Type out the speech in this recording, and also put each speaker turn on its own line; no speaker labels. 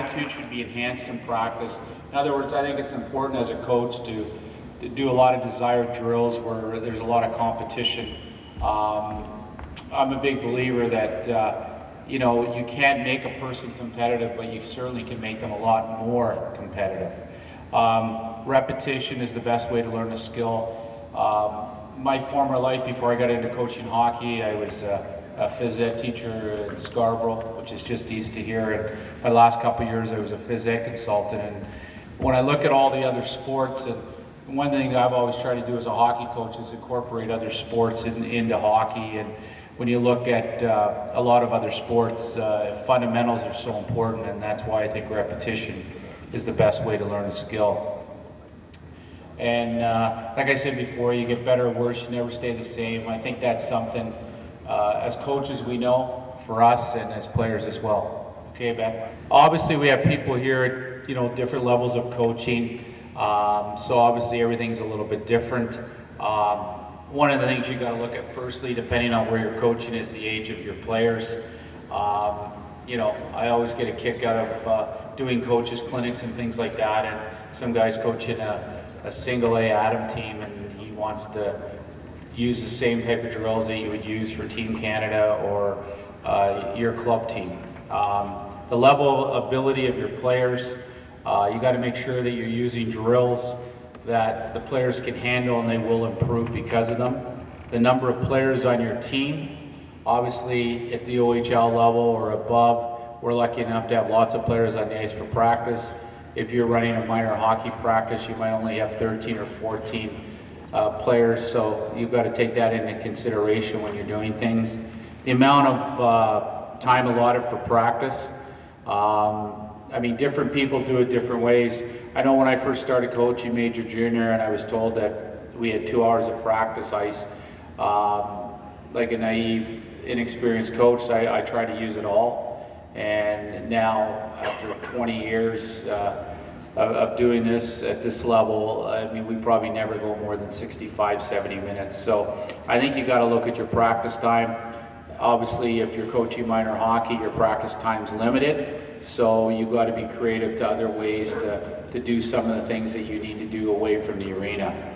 attitude should be enhanced in practice. In other words, I think it's important as a coach to do a lot of desired drills where there's a lot of competition. I'm a big believer that you know, you can't make a person competitive, but you certainly can make them a lot more competitive. Repetition is the best way to learn a skill. My former life, before I got into coaching hockey, I was a phys ed teacher in Scarborough, which is just east of here. And my last couple of years, I was a phys ed consultant. And when I look at all the other sports, and one thing I've always tried to do as a hockey coach is incorporate other sports into hockey. And when you look at a lot of other sports, fundamentals are so important, and that's why I think repetition is the best way to learn a skill. And like I said before, you get better or worse, you never stay the same. I think that's something as coaches we know, for us and as players as well. Okay, Ben? Obviously we have people here at, you know, different levels of coaching, so obviously everything's a little bit different. One of the things you got to look at firstly, depending on where you're coaching, is the age of your players. You know, I always get a kick out of doing coaches clinics and things like that, and some guys coaching a single A Atom team, and he wants to use the same type of drills that you would use for Team Canada or your club team. The level of ability of your players, you got to make sure that you're using drills that the players can handle and they will improve because of them. The number of players on your team, obviously at the OHL level or above, we're lucky enough to have lots of players on the ice for practice. If you're running a minor hockey practice, you might only have 13 or 14 players, so you've got to take that into consideration when you're doing things. The amount of time allotted for practice, I mean, different people do it different ways. I know when I first started coaching major junior and I was told that we had 2 hours of practice ice, like a naive, inexperienced coach, I try to use it all. And now, after 20 years of doing this at this level, I mean, we probably never go more than 65, 70 minutes. So I think you got to look at your practice time. Obviously, if you're coaching minor hockey, your practice time's limited. So you've got to be creative to other ways to do some of the things that you need to do away from the arena.